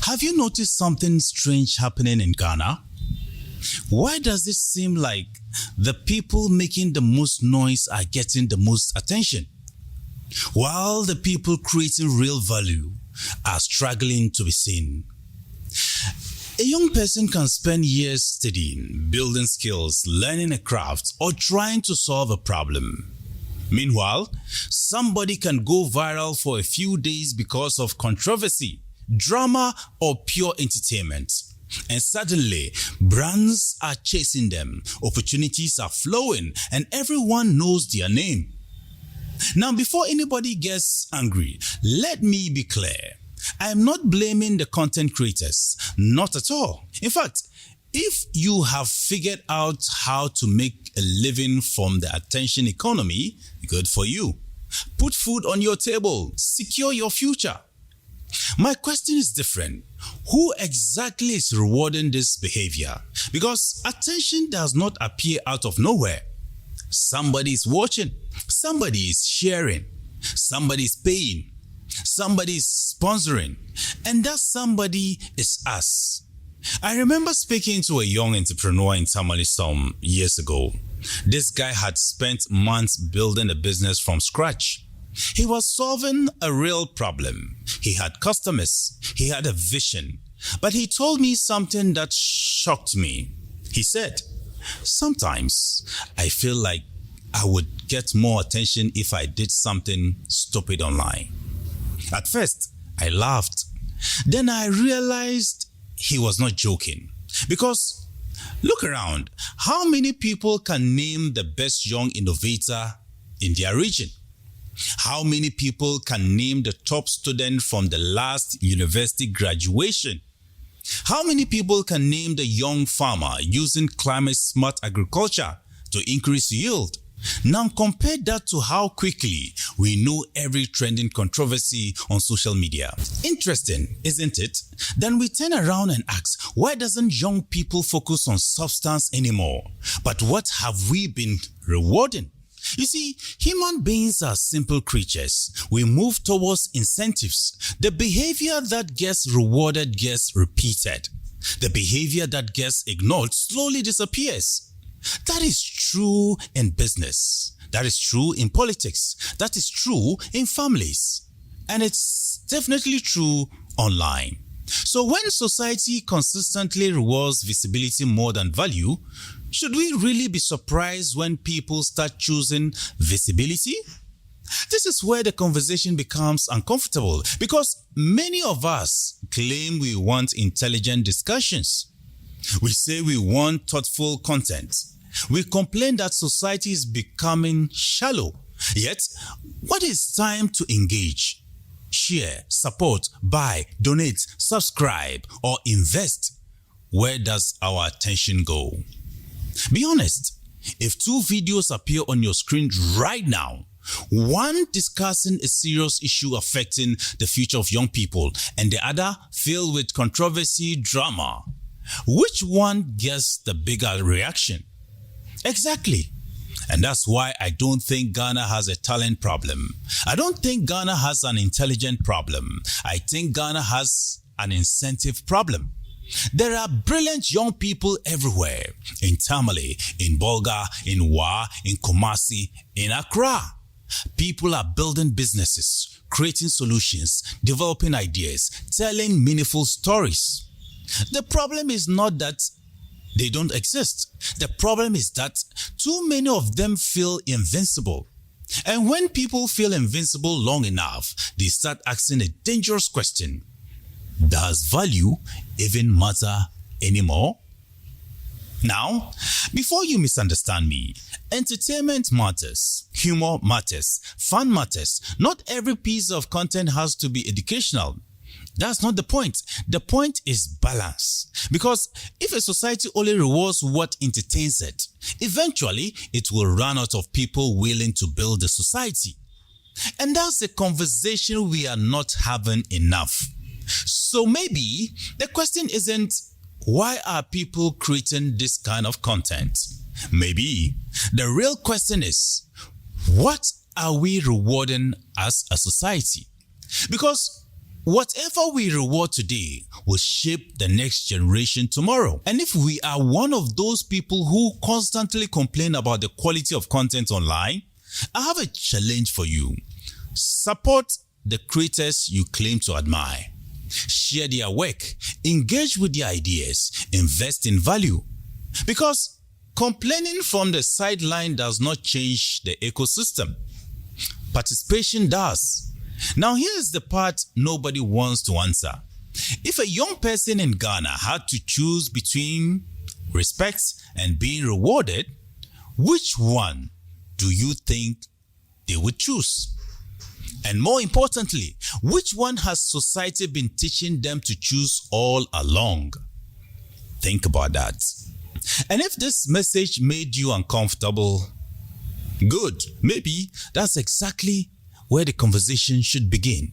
Have you noticed something strange happening in Ghana? Why does it seem like the people making the most noise are getting the most attention, while the people creating real value are struggling to be seen? A young person can spend years studying, building skills, learning a craft, or trying to solve a problem. Meanwhile, somebody can go viral for a few days because of controversy, drama, or pure entertainment. And suddenly, brands are chasing them, opportunities are flowing, and everyone knows their name. Now, before anybody gets angry, let me be clear. I am not blaming the content creators, not at all. In fact, if you have figured out how to make a living from the attention economy, good for you. Put food on your table, secure your future. My question is different. Who exactly is rewarding this behavior? Because attention does not appear out of nowhere. Somebody is watching, somebody is sharing, somebody is paying, somebody is sponsoring, and that somebody is us. I remember speaking to a young entrepreneur in Tamale some years ago. This guy had spent months building a business from scratch. He was solving a real problem. He had customers. He had a vision. But he told me something that shocked me. He said, "Sometimes I feel like I would get more attention if I did something stupid online." At first, I laughed. Then I realized he was not joking. Because look around. How many people can name the best young innovator in their region? How many people can name the top student from the last university graduation? How many people can name the young farmer using climate-smart agriculture to increase yield? Now compare that to how quickly we know every trending controversy on social media. Interesting, isn't it? Then we turn around and ask, why doesn't young people focus on substance anymore? But what have we been rewarding? You see, human beings are simple creatures. We move towards incentives. The behavior that gets rewarded gets repeated. The behavior that gets ignored slowly disappears. That is true in business. That is true in politics. That is true in families. And it's definitely true online. So when society consistently rewards visibility more than value, should we really be surprised when people start choosing visibility? This is where the conversation becomes uncomfortable because many of us claim we want intelligent discussions. We say we want thoughtful content. We complain that society is becoming shallow. Yet, when it's time to engage, share, support, buy, donate, subscribe, or invest, where does our attention go? Be honest. If two videos appear on your screen right now, one discussing a serious issue affecting the future of young people and the other filled with controversy, drama, which one gets the bigger reaction? Exactly. And that's why I don't think Ghana has a talent problem. I don't think Ghana has an intelligent problem. I think Ghana has an incentive problem. There are brilliant young people everywhere. In Tamale, in Bolga, in Wa, in Kumasi, in Accra. People are building businesses, creating solutions, developing ideas, telling meaningful stories. The problem is not that they don't exist. The problem is that too many of them feel invincible. And when people feel invincible long enough, they start asking a dangerous question. Does value even matter anymore? Now, before you misunderstand me, entertainment matters, humor matters, fun matters. Not every piece of content has to be educational. That's not the point. The point is balance. Because if a society only rewards what entertains it, eventually it will run out of people willing to build a society. And that's a conversation we are not having enough. So maybe the question isn't, why are people creating this kind of content? Maybe the real question is, what are we rewarding as a society? Because whatever we reward today will shape the next generation tomorrow. And if we are one of those people who constantly complain about the quality of content online, I have a challenge for you. Support the creators you claim to admire. Share their work, engage with their ideas, invest in value. Because complaining from the sideline does not change the ecosystem. Participation does. Now here's the part nobody wants to answer. If a young person in Ghana had to choose between respect and being rewarded, which one do you think they would choose? And more importantly, which one has society been teaching them to choose all along? Think about that. And if this message made you uncomfortable, good. Maybe that's exactly where the conversation should begin.